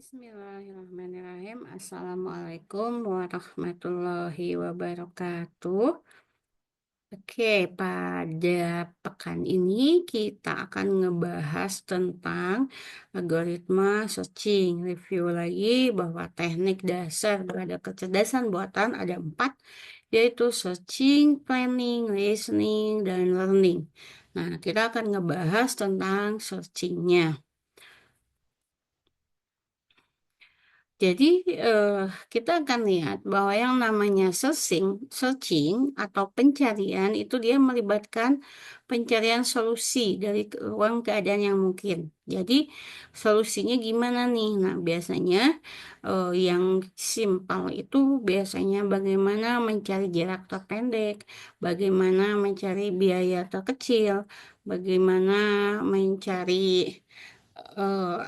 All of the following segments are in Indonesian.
Bismillahirrahmanirrahim. Assalamualaikum warahmatullahi wabarakatuh. Oke, pada pekan ini kita akan ngebahas tentang algoritma searching. Review lagi bahwa teknik dasar pada kecerdasan buatan ada 4, yaitu searching, planning, listening, dan learning. Nah, kita akan ngebahas tentang searchingnya. Jadi kita akan lihat bahwa yang namanya searching atau pencarian itu dia melibatkan pencarian solusi dari ruang keadaan yang mungkin. Jadi solusinya gimana nih? Nah, biasanya yang simpel itu biasanya bagaimana mencari jarak terpendek, bagaimana mencari biaya terkecil, bagaimana mencari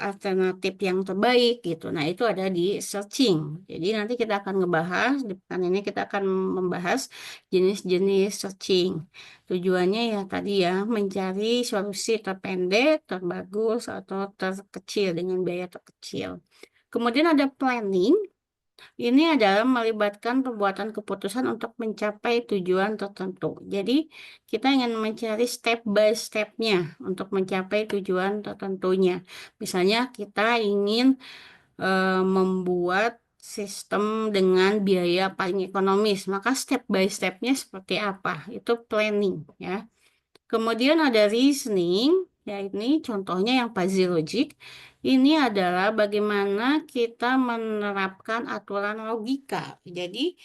alternatif yang terbaik gitu. Nah, itu ada di searching. Jadi nanti kita akan ngebahas, di pekan ini kita akan membahas jenis-jenis searching. Tujuannya ya tadi ya, mencari solusi terpendek, terbagus, atau terkecil dengan biaya terkecil. Kemudian ada planning. Ini adalah melibatkan pembuatan keputusan untuk mencapai tujuan tertentu. Jadi, kita ingin mencari step by step-nya untuk mencapai tujuan tertentunya. Misalnya, kita ingin membuat sistem dengan biaya paling ekonomis, maka step by step-nya seperti apa? Itu planning, ya. Kemudian ada reasoning, ya ini contohnya yang puzzle logic. Ini adalah bagaimana kita menerapkan aturan logika. Jadi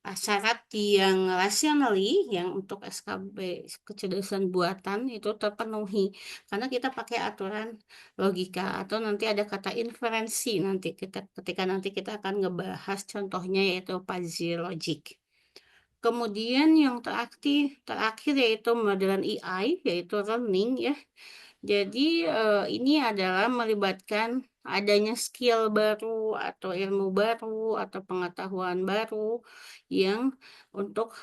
syarat yang rationally, yang untuk SKB kecerdasan buatan itu terpenuhi. Karena kita pakai aturan logika atau nanti ada kata inferensi nanti kita ketika nanti kita akan ngebahas contohnya yaitu puzzle logic. Kemudian yang terakhir yaitu modern AI, yaitu learning ya. Jadi ini adalah melibatkan adanya skill baru atau ilmu baru atau pengetahuan baru yang untuk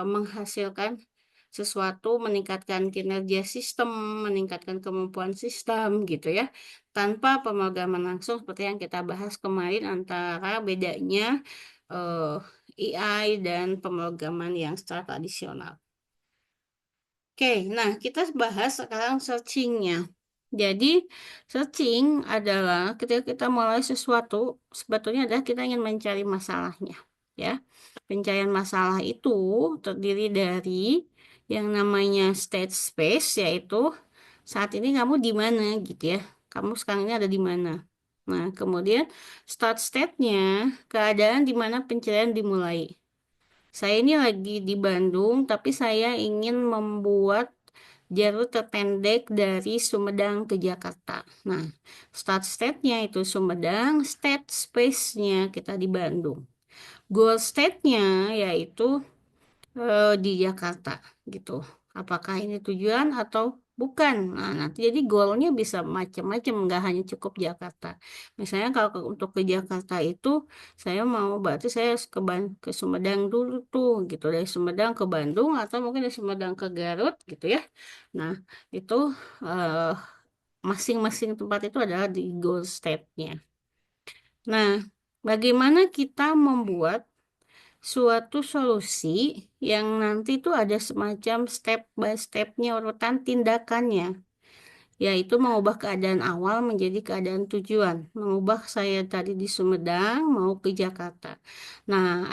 menghasilkan sesuatu, meningkatkan kinerja sistem, meningkatkan kemampuan sistem gitu ya. Tanpa pemrograman langsung seperti yang kita bahas kemarin antara bedanya AI dan pemrograman yang secara tradisional. Oke, nah kita bahas sekarang searchingnya. Jadi searching adalah ketika kita mulai sesuatu, sebetulnya adalah kita ingin mencari masalahnya. Ya, pencarian masalah itu terdiri dari yang namanya state space, yaitu saat ini kamu di mana gitu ya. Kamu sekarang ini ada di mana. Nah, kemudian start state-nya, keadaan di mana pencarian dimulai. Saya ini lagi di Bandung, tapi saya ingin membuat jalur terpendek dari Sumedang ke Jakarta. Nah, start state-nya itu Sumedang, state space-nya kita di Bandung. Goal state-nya yaitu di Jakarta gitu. Apakah ini tujuan atau bukan? Nah, nanti jadi goalnya bisa macam-macam, nggak hanya cukup Jakarta. Misalnya kalau untuk ke Jakarta itu saya mau berarti saya harus ke Sumedang dulu tuh gitu, dari Sumedang ke Bandung atau mungkin dari Sumedang ke Garut gitu ya. Nah, itu eh, masing-masing tempat itu adalah di goal state-nya. Nah, bagaimana kita membuat suatu solusi yang nanti itu ada semacam step by stepnya urutan tindakannya, yaitu mengubah keadaan awal menjadi keadaan tujuan, mengubah saya tadi di Sumedang mau ke Jakarta. Nah,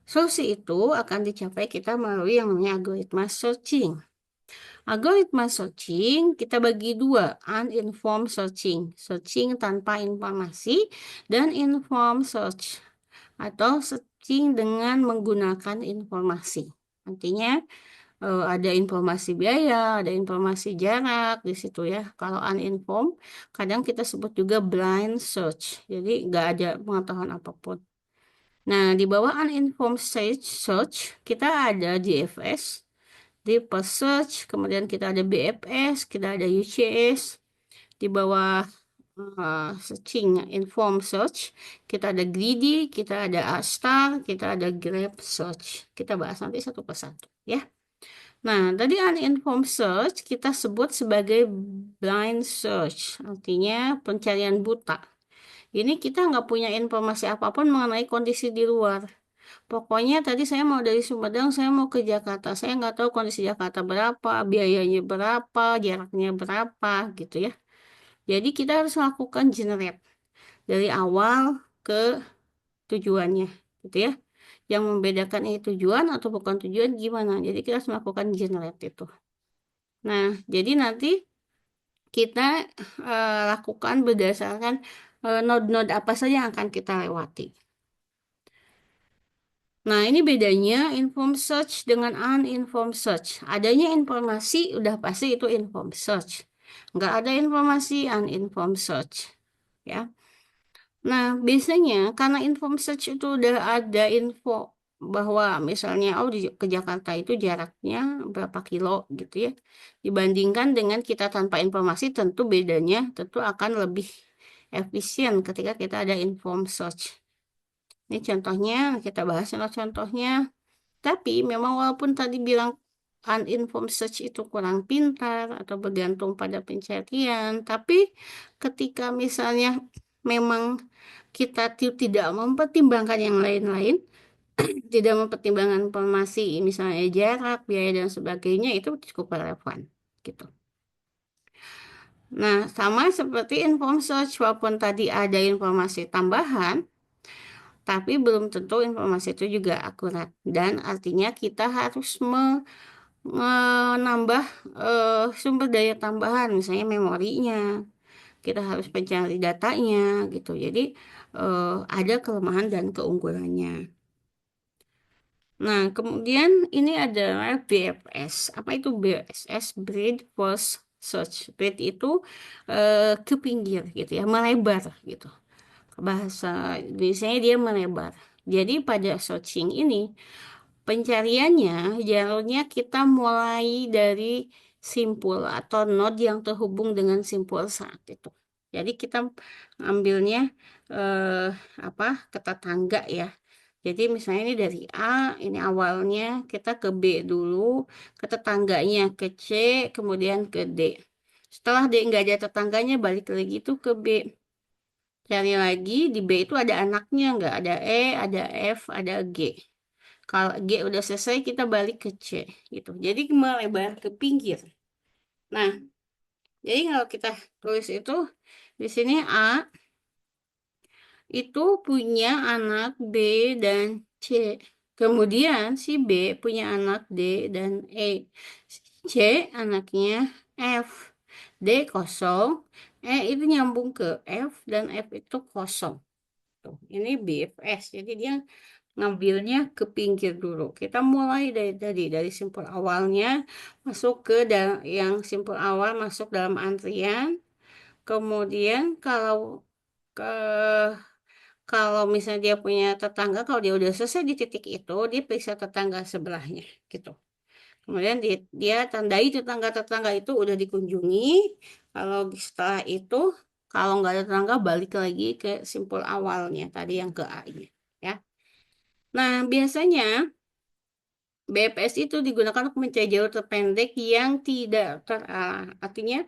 solusi itu akan dicapai kita melalui yang namanya algoritma searching. Algoritma searching kita bagi dua, uninformed searching, searching tanpa informasi, dan informed search atau searching dengan menggunakan informasi. Artinya ada informasi biaya, ada informasi jarak di situ ya. Kalau uninformed, kadang kita sebut juga blind search. Jadi nggak ada pengetahuan apapun. Nah, di bawah uninformed search kita ada DFS, Deep First Search, kemudian kita ada BFS, kita ada UCS. Di bawah searching informed search kita ada greedy, kita ada star, kita ada grab search. Kita bahas nanti satu persatu ya. Nah, tadi uninformed search kita sebut sebagai blind search, artinya pencarian buta. Ini kita nggak punya informasi apapun mengenai kondisi di luar. Pokoknya tadi saya mau dari Sumedang, saya mau ke Jakarta. Saya nggak tahu kondisi Jakarta berapa, biayanya berapa, jaraknya berapa, gitu ya. Jadi kita harus lakukan generate dari awal ke tujuannya, gitu ya. Yang membedakan ini tujuan atau bukan tujuan gimana. Jadi kita harus melakukan generate itu. Nah, jadi nanti kita lakukan berdasarkan node-node apa saja yang akan kita lewati. Nah, ini bedanya informed search dengan uninformed search. Adanya informasi, udah pasti itu informed search. Nggak ada informasi uninformed search. Ya. Nah, biasanya karena informed search itu udah ada info bahwa misalnya, oh ke Jakarta itu jaraknya berapa kilo gitu ya. Dibandingkan dengan kita tanpa informasi, tentu bedanya tentu akan lebih efisien ketika kita ada informed search. Ini contohnya, kita bahas contohnya. Tapi memang walaupun tadi bilang uninformed search itu kurang pintar atau bergantung pada pencarian, tapi ketika misalnya memang kita tidak mempertimbangkan yang lain-lain, tidak mempertimbangkan informasi, misalnya jarak, biaya dan sebagainya, itu cukup relevan gitu. Nah, sama seperti informed search, walaupun tadi ada informasi tambahan, tapi belum tentu informasi itu juga akurat. Dan artinya kita harus menambah sumber daya tambahan, misalnya memorinya. Kita harus mencari datanya gitu. Jadi ada kelemahan dan keunggulannya. Nah, kemudian ini adalah BFS. Apa itu BFS? Breadth First Search. Breadth itu ke pinggir gitu ya, melebar gitu. Bahasa Indonesia dia melebar. Jadi pada searching ini pencariannya, jalurnya kita mulai dari simpul atau node yang terhubung dengan simpul saat itu. Jadi kita ambilnya eh, apa ke tetangga ya. Jadi misalnya ini dari A, ini awalnya kita ke B dulu, ke tetangganya ke C, kemudian ke D. Setelah D nggak ada tetangganya, balik lagi itu ke B. Cari lagi di B itu ada anaknya, nggak ada E, ada F, ada G. Kalau G udah selesai, kita balik ke C gitu. Jadi melebar ke pinggir. Nah, jadi kalau kita tulis itu di sini A itu punya anak B dan C. Kemudian si B punya anak D dan E. C anaknya F. D kosong. E itu nyambung ke F dan F itu kosong. Tuh, ini BFS. Jadi dia ngambilnya ke pinggir dulu. Kita mulai dari simpul awalnya masuk ke yang simpul awal masuk dalam antrian. Kemudian ke kalau misalnya dia punya tetangga, kalau dia udah selesai di titik itu, dia periksa tetangga sebelahnya gitu. Kemudian dia tandai tetangga-tetangga itu udah dikunjungi. Kalau setelah itu, kalau nggak ada tetangga, balik lagi ke simpul awalnya tadi yang ke A-nya. Ya. Nah, biasanya BPS itu digunakan untuk mencari jalur terpendek yang tidak terarah. Artinya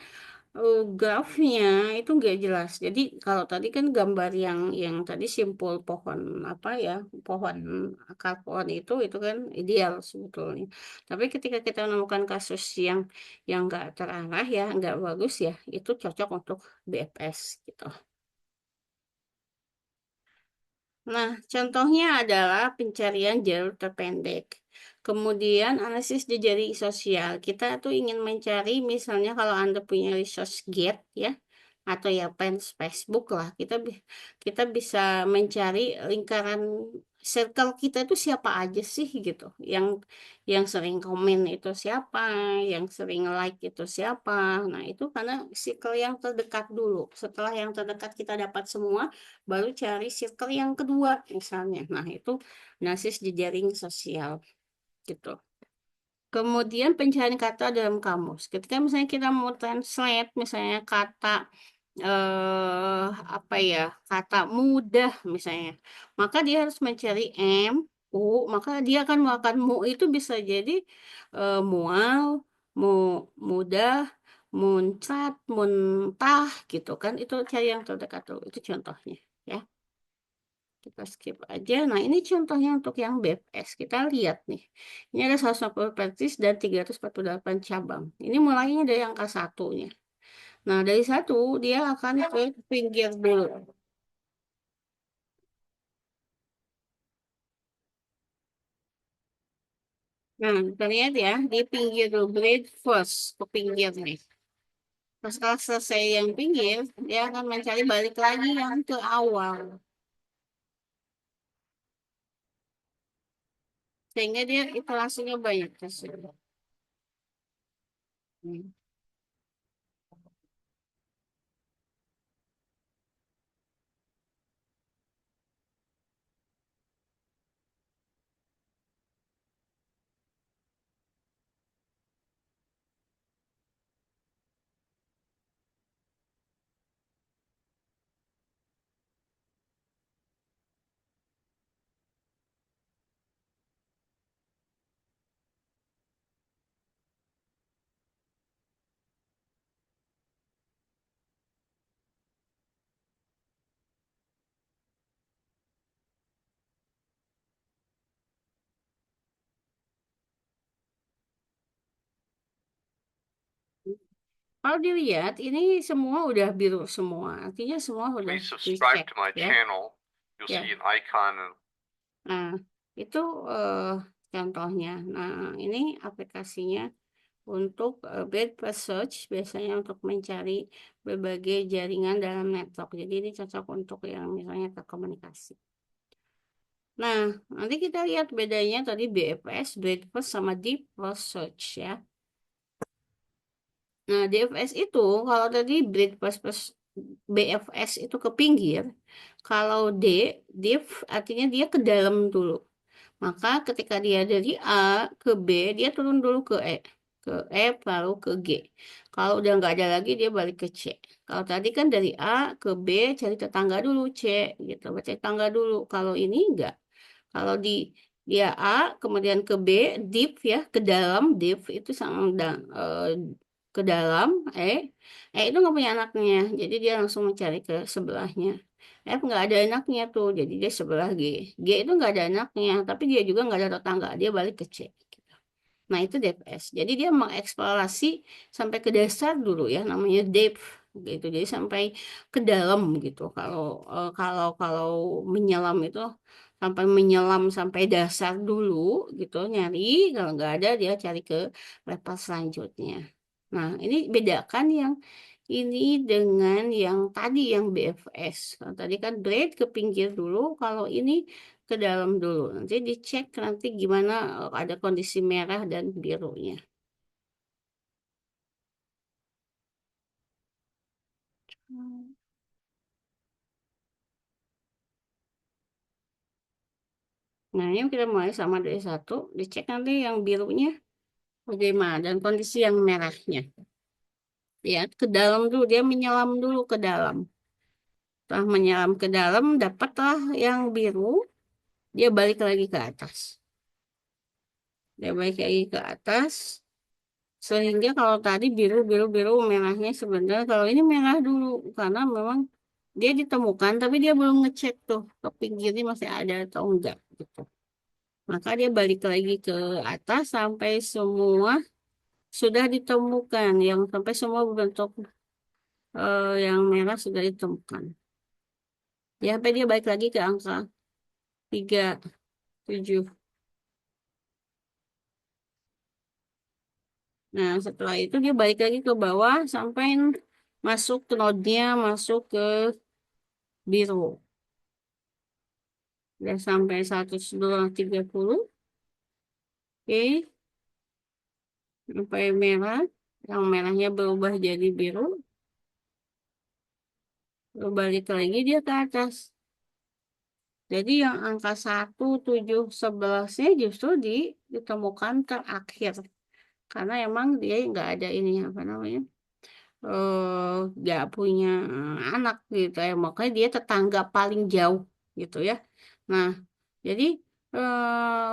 grafnya itu nggak jelas. Jadi kalau tadi kan gambar yang tadi simpul pohon apa ya, pohon akar pohon itu kan ideal sebetulnya. Tapi ketika kita menemukan kasus yang nggak terarah ya, nggak bagus ya, itu cocok untuk BPS gitu. Nah, contohnya adalah pencarian jalur terpendek. Kemudian analisis jejaring sosial. Kita tuh ingin mencari misalnya kalau Anda punya resource gate ya atau ya fans Facebook lah. Kita bisa mencari lingkaran circle kita itu siapa aja sih gitu. Yang sering komen itu siapa, yang sering like itu siapa. Nah, itu karena circle yang terdekat dulu. Setelah yang terdekat kita dapat semua, baru cari circle yang kedua misalnya. Nah, itu analisis jejaring sosial gitu. Kemudian pencarian kata dalam kamus. Ketika misalnya kita mau translate misalnya kata apa ya, kata mudah misalnya, maka dia harus mencari M, U, maka dia akan melakukan mu itu bisa jadi mual, mu mudah, muncrat, muntah gitu kan. Itu cari yang terdekat dulu. Itu contohnya. Kita skip aja. Nah, ini contohnya untuk yang BFS. Kita lihat nih. Ini ada 160 practice dan 348 cabang. Ini mulainya dari angka satunya. Nah, dari satu, dia akan ke pinggir dulu. Nah, kita lihat ya, di pinggir dulu. Blade first, ke pinggir nih. Pas setelah selesai yang pinggir, dia akan mencari balik lagi yang ke awal. Sehingga dia iterasinya banyak tersebut. Hmm. Kalau dilihat, ini semua udah biru semua. Artinya semua udah Please dicek subscribe to my ya. channel. You'll Ya. see an icon. Nah, itu eh, contohnya. Nah, ini aplikasinya untuk bed per search, biasanya untuk mencari berbagai jaringan dalam network. Jadi ini cocok untuk yang misalnya terkomunikasi. Nah, nanti kita lihat bedanya tadi BFS, breadth first sama deep first search ya. Nah, DFS itu kalau tadi breadth first plus BFS itu ke pinggir, kalau div artinya dia ke dalam dulu. Maka ketika dia dari A ke B, dia turun dulu ke F lalu ke G. Kalau udah nggak ada lagi, dia balik ke C. Kalau tadi kan dari A ke B, cari tetangga dulu C, gitu. Baca tetangga dulu. Kalau ini enggak. Kalau dia A, kemudian ke B, deep ya, ke dalam, deep itu ke dalam, itu nggak punya anaknya, jadi dia langsung mencari ke sebelahnya. F nggak ada anaknya tuh, jadi dia sebelah G. G itu nggak ada anaknya, tapi dia juga nggak ada tetangga, dia balik ke C. Nah, itu DPS. Jadi dia mengeksplorasi sampai ke dasar dulu ya, namanya depth gitu. Jadi sampai ke dalam gitu. Kalau menyelam itu sampai menyelam sampai dasar dulu gitu, nyari. Kalau nggak ada dia cari ke level selanjutnya. Nah, ini bedakan yang ini dengan yang tadi yang BFS. Kalau tadi kan grade ke pinggir dulu, kalau ini ke dalam dulu. Nanti dicek nanti gimana ada kondisi merah dan birunya. Nah, ini kita mulai sama dari satu, dicek nanti yang birunya bagaimana dan kondisi yang merahnya. Ya, ke dalam dulu, dia menyelam dulu ke dalam. Setelah menyelam ke dalam, dapatlah yang biru, dia balik lagi ke atas. Dia balik lagi ke atas, sehingga kalau tadi biru, biru, biru, merahnya sebenarnya, kalau ini merah dulu, karena memang dia ditemukan, tapi dia belum ngecek tuh, ke pinggirnya masih ada atau enggak, gitu. Maka dia balik lagi ke atas sampai semua sudah ditemukan, yang sampai semua bentuk yang merah sudah ditemukan. Ya, sampai dia balik lagi ke angka 37. Nah, setelah itu dia balik lagi ke bawah sampai masuk ke node-nya, masuk ke biru. Udah sampai 130. Oke, sampai merah. Yang merahnya berubah jadi biru. Lalu balik lagi dia ke atas. Jadi yang angka 1711-nya justru ditemukan terakhir. Karena emang dia nggak ada ini apa namanya, nggak punya anak gitu ya. Makanya dia tetangga paling jauh gitu ya. Nah, jadi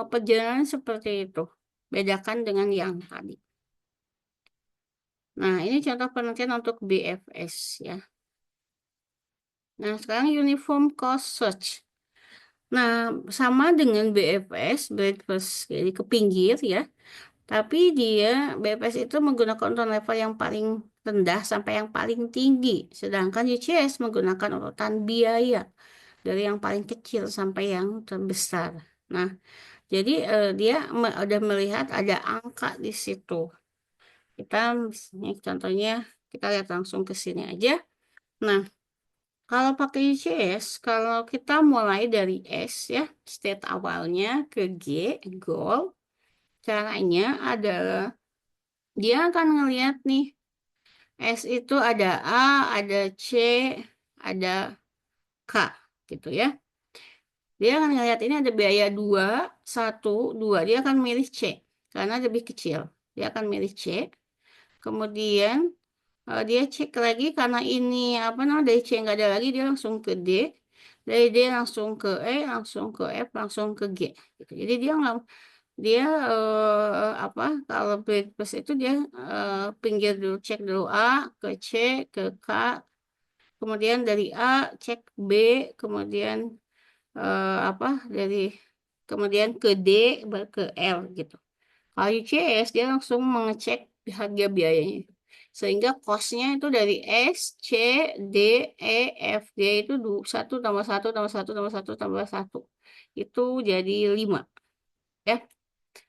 perjalanan seperti itu. Bedakan dengan yang tadi. Nah, ini contoh penelitian untuk BFS ya. Nah, sekarang uniform cost search. Nah, sama dengan BFS, breakfast jadi ke pinggir ya. Tapi dia BPS itu menggunakan urutan level yang paling rendah sampai yang paling tinggi. Sedangkan UCS menggunakan urutan biaya dari yang paling kecil sampai yang terbesar. Nah, jadi dia udah melihat ada angka di situ. Kita misalnya contohnya kita lihat langsung ke sini aja. Nah, kalau pakai UCS, kalau kita mulai dari S ya, state awalnya ke G, goal, caranya adalah dia akan ngelihat nih, S itu ada A, ada C, ada K gitu ya. Dia akan ngelihat ini ada biaya 2, 1, 2. Dia akan milih C karena lebih kecil. Dia akan milih C. Kemudian dia cek lagi karena ini apa namanya dari C nggak ada lagi dia langsung ke D. Dari D langsung ke E, langsung ke F, langsung ke G. Gitu. Jadi dia nggak dia apa kalau breakfast itu dia pinggir dulu cek dulu A ke C ke K kemudian dari A cek B kemudian apa dari kemudian ke D baru ke L gitu. Kalau UCS dia langsung mengecek harga biayanya sehingga costnya itu dari S C D E F G itu satu tambah satu tambah satu tambah satu tambah satu itu jadi 5 ya.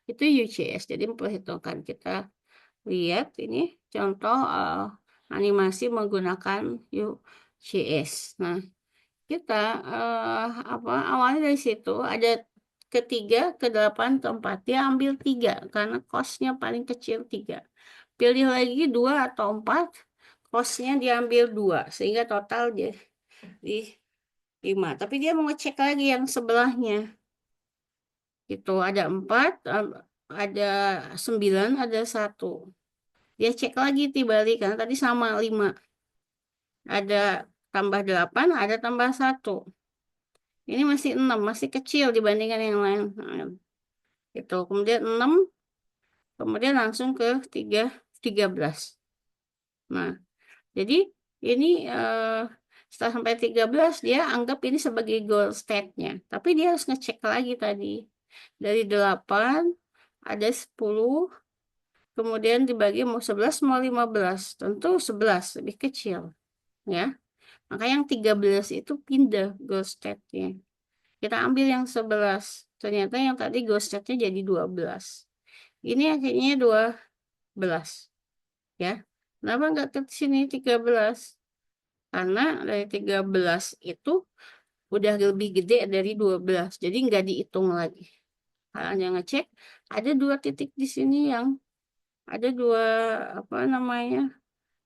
Itu UCS. Jadi memperhitungkan kita lihat ini contoh animasi menggunakan UCS. Nah, kita apa awalnya dari situ ada ketiga, ke-8, ke-4. Dia ambil 3 karena costnya paling kecil 3. Pilih lagi 2 atau 4, costnya diambil 2 sehingga total dia di 5. Tapi dia mau ngecek lagi yang sebelahnya. Itu ada 4, ada 9, ada 1. Dia cek lagi dibalik karena tadi sama 5. Ada tambah 8, ada tambah 1. Ini masih 6, masih kecil dibandingkan yang lain. Nah, itu. Kemudian 6, kemudian langsung ke 13. Nah, jadi ini setelah sampai 13 dia anggap ini sebagai goal state-nya. Tapi dia harus ngecek lagi tadi. Dari 8 ada 10, kemudian dibagi mau 11 mau 15. Tentu 11 lebih kecil, ya. Maka yang 13 itu pindah goal state-nya. Kita ambil yang 11. Ternyata yang tadi goal state-nya jadi 12. Ini akhirnya 12, ya. Kenapa nggak ke sini 13? Karena dari 13 itu udah lebih gede dari 12. Jadi nggak dihitung lagi. Hanya ngecek, ada 2 titik di sini yang ada 2 apa namanya?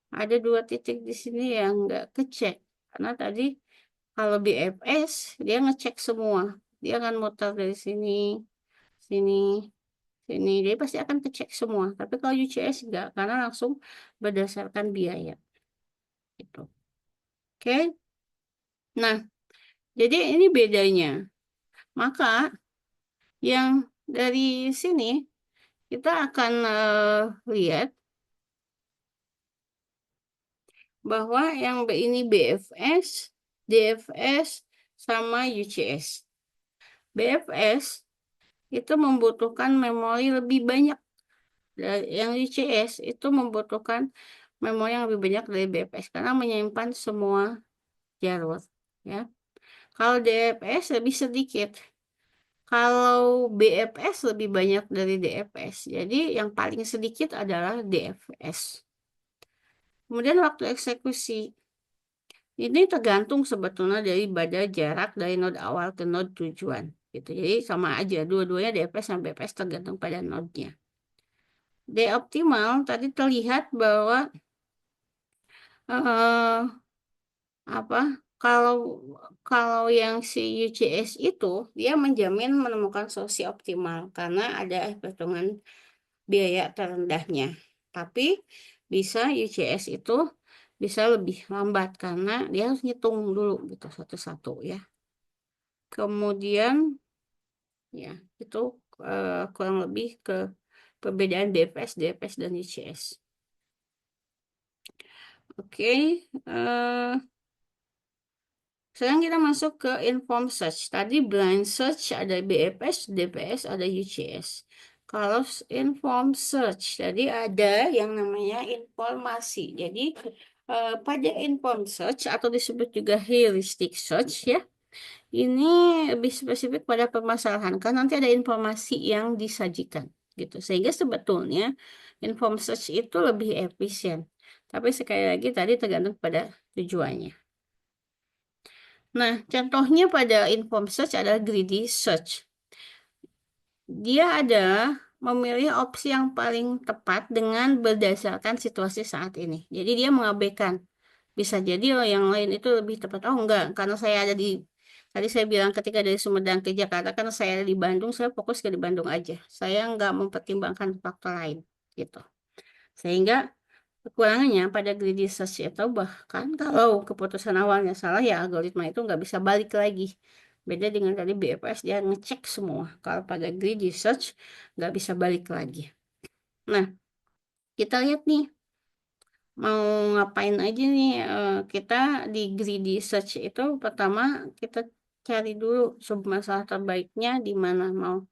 Ada 2 titik di sini yang nggak kecek. Karena tadi kalau BFS dia ngecek semua. Dia akan muter dari sini, sini, sini. Dia pasti akan kecek semua. Tapi kalau UCS enggak, karena langsung berdasarkan biaya. Gitu. Oke. Nah, jadi ini bedanya. Maka yang dari sini kita akan lihat bahwa yang ini BFS, DFS, sama UCS. BFS itu membutuhkan memori lebih banyak. Yang UCS itu membutuhkan memori yang lebih banyak dari BFS karena menyimpan semua jalur. Ya. Kalau DFS lebih sedikit. Kalau BFS lebih banyak dari DFS. Jadi yang paling sedikit adalah DFS. Kemudian waktu eksekusi. Ini tergantung sebetulnya dari pada jarak dari node awal ke node tujuan. Gitu. Jadi sama aja. Dua-duanya DFS dan BFS tergantung pada node-nya. D optimal tadi terlihat bahwa eh, apa kalau kalau yang si UCS itu dia menjamin menemukan solusi optimal karena ada perhitungan biaya terendahnya. Tapi bisa UCS itu bisa lebih lambat karena dia harus ngitung dulu gitu satu-satu ya. Kemudian ya itu kurang lebih ke perbedaan BFS, DFS dan UCS. Oke, Sekarang kita masuk ke inform search. Tadi blind search ada BFS, DPS, ada UCS. Kalau inform search, jadi ada yang namanya informasi. Jadi pada inform search atau disebut juga heuristic search ya, ini lebih spesifik pada permasalahan. Kan nanti ada informasi yang disajikan gitu. Sehingga sebetulnya inform search itu lebih efisien. Tapi sekali lagi tadi tergantung pada tujuannya. Nah, contohnya pada inform search adalah greedy search. Dia adalah memilih opsi yang paling tepat dengan berdasarkan situasi saat ini. Jadi dia mengabaikan. Bisa jadi oh, yang lain itu lebih tepat. Oh enggak, karena saya ada di, tadi saya bilang ketika dari Sumedang ke Jakarta, karena saya ada di Bandung, saya fokus ke di Bandung aja. Saya nggak mempertimbangkan faktor lain. Gitu. Sehingga kekurangannya pada greedy search itu bahkan kalau keputusan awalnya salah ya algoritma itu nggak bisa balik lagi. Beda dengan tadi BFS dia ngecek semua. Kalau pada greedy search nggak bisa balik lagi. Nah, kita lihat nih mau ngapain aja nih. Kita di greedy search itu pertama kita cari dulu sub masalah terbaiknya di mana, mau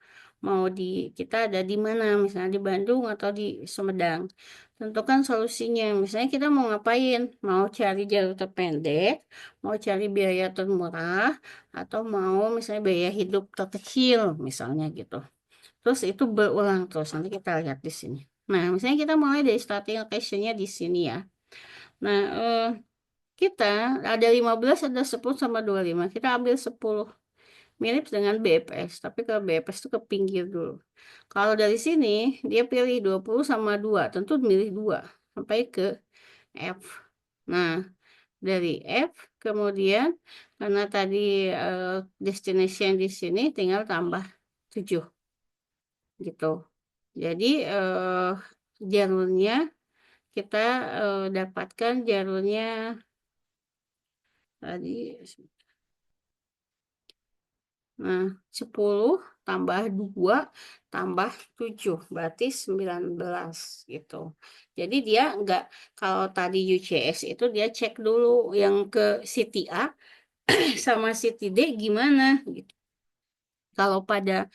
mau di, kita ada di mana, misalnya di Bandung atau di Sumedang. Tentukan solusinya, misalnya kita mau ngapain, mau cari jalur terpendek, mau cari biaya termurah, atau mau misalnya biaya hidup terkecil misalnya gitu. Terus itu berulang terus, nanti kita lihat di sini. Nah, misalnya kita mulai dari starting location-nya di sini ya. Nah, kita ada 15, ada 10 sama 25. Kita ambil 10. Mirip dengan BPS, tapi kalau BPS itu ke pinggir dulu. Kalau dari sini, dia pilih 20 sama 2. Tentu milih 2 sampai ke F. Nah, dari F, kemudian karena tadi destination di sini tinggal tambah 7. Gitu. Jadi, jalurnya kita dapatkan jalurnya tadi. Nah, 10 tambah 2 tambah 7 berarti 19 gitu. Jadi dia enggak, kalau tadi UCS itu dia cek dulu yang ke city A sama city D gimana gitu. Kalau pada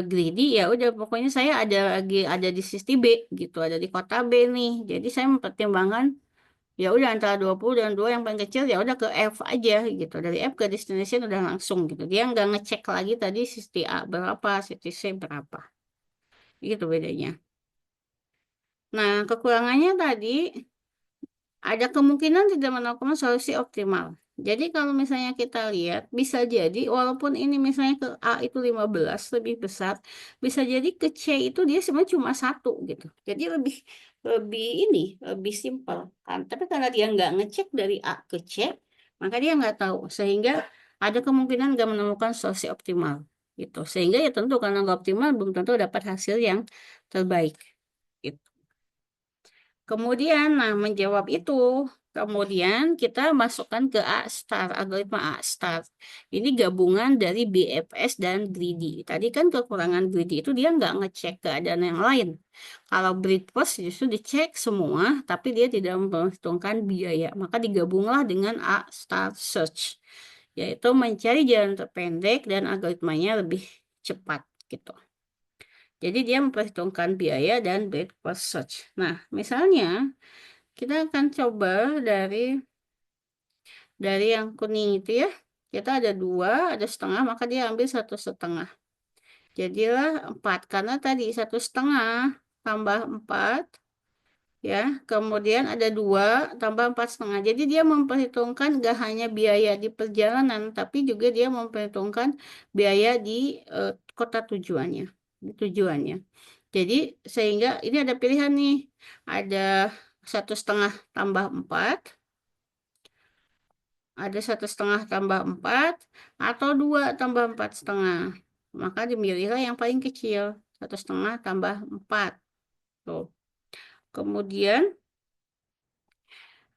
greedy ya udah pokoknya saya ada lagi ada di sisi B gitu, ada di kota B nih. Jadi saya mempertimbangkan ya udah antara 20 dan 2 yang paling kecil ya udah ke F aja gitu, dari F ke destination udah langsung gitu, dia nggak ngecek lagi tadi sisi A berapa sisi C berapa gitu bedanya. Nah, kekurangannya tadi ada kemungkinan tidak menemukan solusi optimal. Jadi kalau misalnya kita lihat, bisa jadi walaupun ini misalnya ke A itu 15 lebih besar, bisa jadi ke C itu dia sebenarnya cuma satu gitu. Jadi lebih lebih ini lebih simpel kan. Tapi karena dia nggak ngecek dari A ke C, maka dia nggak tahu. Sehingga ada kemungkinan nggak menemukan solusi optimal gitu. Sehingga ya tentu karena nggak optimal belum tentu dapat hasil yang terbaik. Gitu. Kemudian, nah menjawab itu, kemudian kita masukkan ke A star, algoritma A star. Ini gabungan dari BFS dan greedy. Tadi kan kekurangan greedy itu dia nggak ngecek keadaan yang lain. Kalau breadpost justru dicek semua, tapi dia tidak memperhitungkan biaya. Maka digabunglah dengan A star search, yaitu mencari jalan terpendek dan algoritmanya lebih cepat gitu. Jadi dia memperhitungkan biaya dan breadth search. Nah, misalnya kita akan coba dari yang kuning itu ya. Kita ada 2, ada setengah, maka dia ambil 1,5. Jadilah 4, karena tadi 1,5 tambah 4 ya. Kemudian ada 2 tambah 4,5. Jadi dia memperhitungkan gak hanya biaya di perjalanan, tapi juga dia memperhitungkan biaya di kota tujuannya. Di tujuannya. Jadi sehingga ini ada pilihan nih, ada 1,5 tambah 4, ada 1,5 tambah 4, atau 2 tambah 4,5. Maka dimilihlah yang paling kecil, 1,5 tambah 4. Tuh. Kemudian,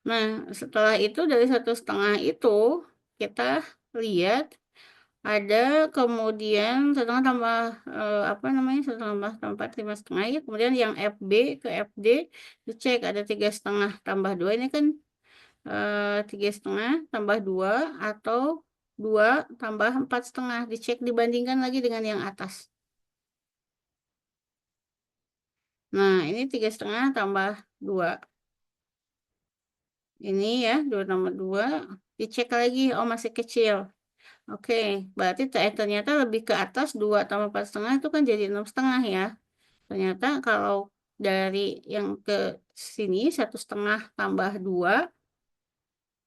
nah setelah itu dari 1,5 itu kita lihat ada kemudian 1,5 tambah apa namanya 1,5 tambah 4 5,5 ya. Kemudian yang FB ke FD dicek ada 3,5 tambah 2 ini kan tiga setengah tambah dua atau dua tambah empat setengah. Dicek dibandingkan lagi dengan yang atas. Nah, ini tiga setengah tambah dua. Ini ya, dua tambah dua. Dicek lagi, oh masih kecil. Oke, berarti ternyata lebih ke atas 2 tambah 4 setengah itu kan jadi 6 setengah ya. Ternyata kalau dari yang ke sini 1,5 tambah 2,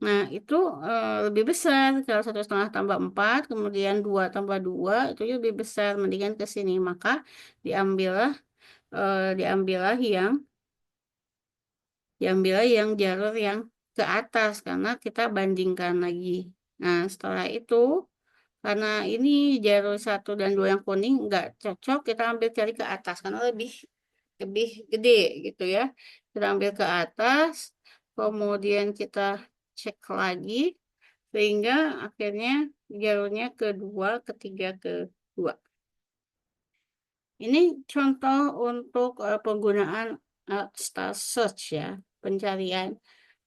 nah itu lebih besar. Kalau 1,5 tambah 4, kemudian 2 tambah 2 itu lebih besar mendingan ke sini. Maka diambillah diambillah yang jalur yang ke atas karena kita bandingkan lagi. Nah, setelah itu karena ini jalur satu dan dua yang kuning nggak cocok, kita ambil cari ke atas karena lebih lebih gede gitu ya. Kita ambil ke atas, kemudian kita cek lagi sehingga akhirnya jalurnya kedua, ketiga, kedua. Ini contoh untuk penggunaan star search ya, pencarian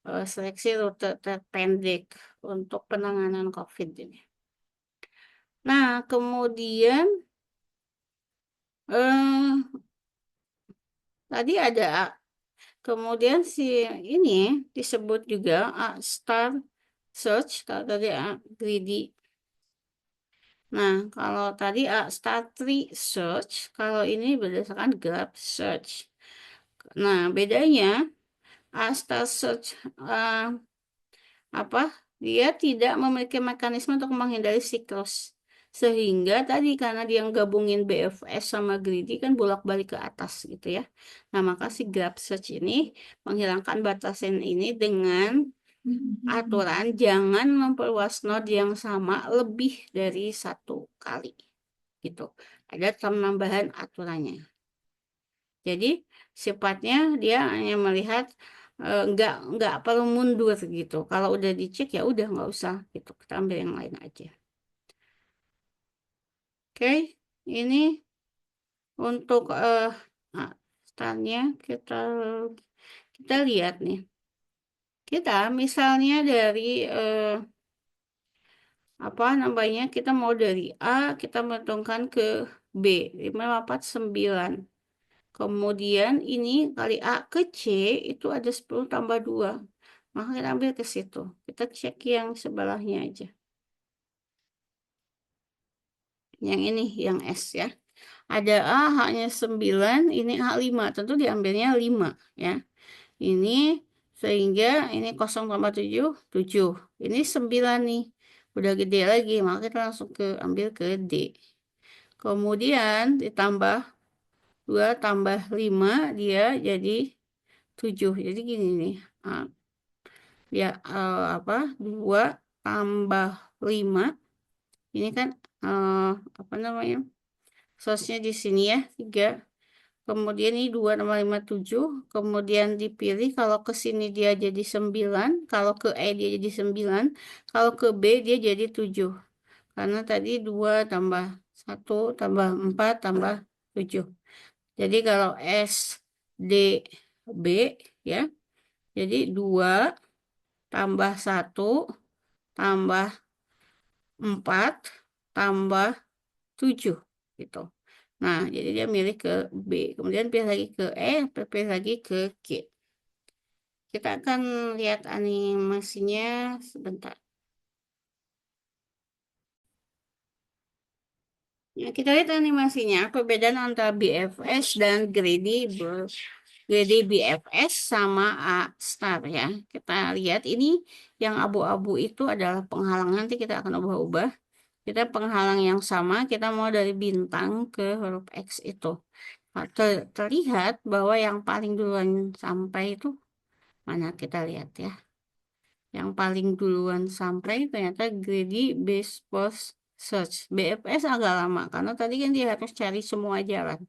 seleksi rute terpendek untuk penanganan COVID ini. Nah, kemudian eh, tadi ada kemudian si ini disebut juga star search kalau tadi greedy. Nah, kalau tadi star tree search, kalau ini berdasarkan graph search. Nah, bedanya star search apa dia tidak memiliki mekanisme untuk menghindari siklus sehingga tadi karena dia gabungin BFS sama greedy kan bolak-balik ke atas gitu ya. Nah maka si graph search ini menghilangkan batasan ini dengan aturan jangan memperluas node yang sama lebih dari satu kali gitu. Ada penambahan aturannya. Jadi sifatnya dia hanya melihat nggak perlu mundur gitu. Kalau udah dicek ya udah nggak usah gitu. Kita ambil yang lain aja. Oke, ini untuk nah, startnya kita kita lihat nih. Kita misalnya dari apa namanya kita mau dari A kita menentukan ke B 5, 4, 9. Kemudian ini kali A ke C itu ada 10 tambah 2. Maka kita ambil ke situ. Kita cek yang sebelahnya aja. Yang ini, yang S ya. Ada A hanya 9, ini A5. Tentu diambilnya 5 ya. Ini sehingga ini 0 tambah 7, 7. Ini 9 nih. Udah gede lagi, maka kita langsung ambil ke D. Kemudian ditambah 2 tambah 5, dia jadi 7. Jadi gini nih. Ya apa 2 tambah 5 ini kan eh, apa namanya sosnya di sini ya 3, kemudian ini 2 tambah 5 7, kemudian dipilih kalau ke sini dia jadi 9, kalau ke E dia jadi 9, kalau ke B dia jadi 7 karena tadi 2 tambah 1 tambah 4 tambah 7. Jadi kalau S D B ya jadi 2 tambah 1 tambah 4 tambah 7 gitu. Nah, jadi dia milih ke B. Kemudian pilih lagi ke E, pilih lagi ke G. Kita akan lihat animasinya sebentar. Nah, kita lihat animasinya, perbedaan antara BFS dan Grady BFS sama A star ya. Kita lihat ini yang abu-abu itu adalah penghalang. Nanti kita akan ubah-ubah. Kita penghalang yang sama, kita mau dari bintang ke huruf X itu. Nah, terlihat bahwa yang paling duluan sampai itu mana kita lihat ya. Yang paling duluan sampai ternyata Greedy Base Post Search. BFS agak lama karena tadi kan dia harus cari semua jalan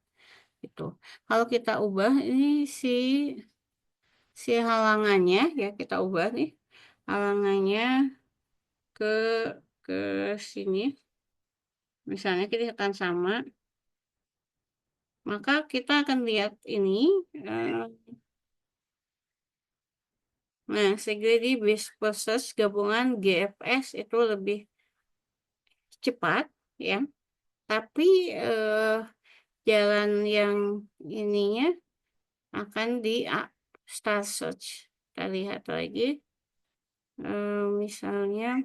gitu. Kalau kita ubah ini si halangannya ya kita ubah nih halangannya ke ke sini. Misalnya kita akan sama, maka kita akan lihat ini eh, Nah, Security Based Process gabungan GFS itu lebih cepat ya, tapi eh, jalan yang ininya akan di Star Search. Kita lihat lagi. Misalnya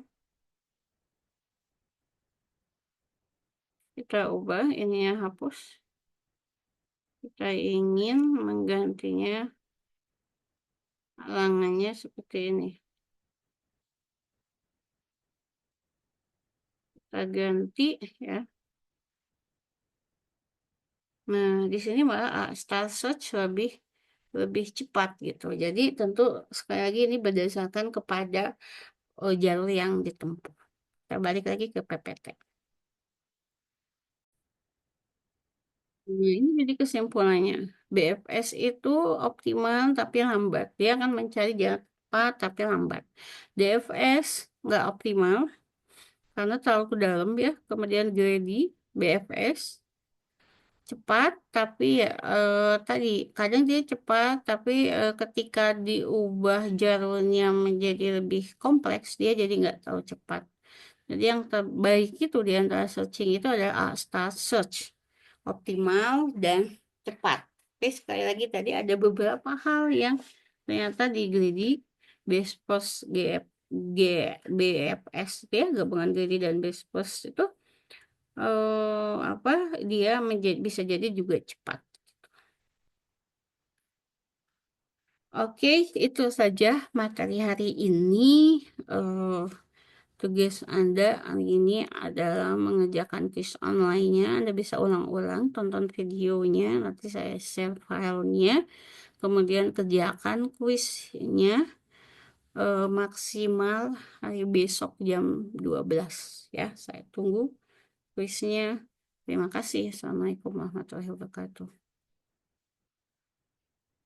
kita ubah ini ya, hapus. Kita ingin menggantinya, halangannya seperti ini. Kita ganti ya. Nah, di sini malah Star Search lebih lebih cepat gitu. Jadi tentu sekali lagi ini berdasarkan kepada jalur yang ditempuh. Kita balik lagi ke PPT. Nah, ini jadi kesimpulannya. BFS itu optimal tapi lambat. Dia akan mencari jalan cepat tapi lambat. DFS nggak optimal karena terlalu ke dalam ya. Kemudian greedy, BFS cepat tapi ya tadi kadang dia cepat tapi ketika diubah jalurnya menjadi lebih kompleks dia jadi nggak terlalu cepat. Jadi yang terbaik itu di antara searching itu adalah star search, optimal dan cepat. Tapi sekali lagi tadi ada beberapa hal yang ternyata di greedy base post G, BFS ya, gabungan greedy dan base post itu apa dia bisa jadi juga cepat. Oke, itu saja materi hari ini. Eh, Tugas Anda hari ini adalah mengerjakan quiz online-nya. Anda bisa ulang-ulang, tonton videonya, nanti saya share filenya, kemudian kerjakan kuisnya maksimal hari besok jam 12 ya. Saya tunggu kuisnya. Terima kasih. Assalamualaikum warahmatullahi wabarakatuh.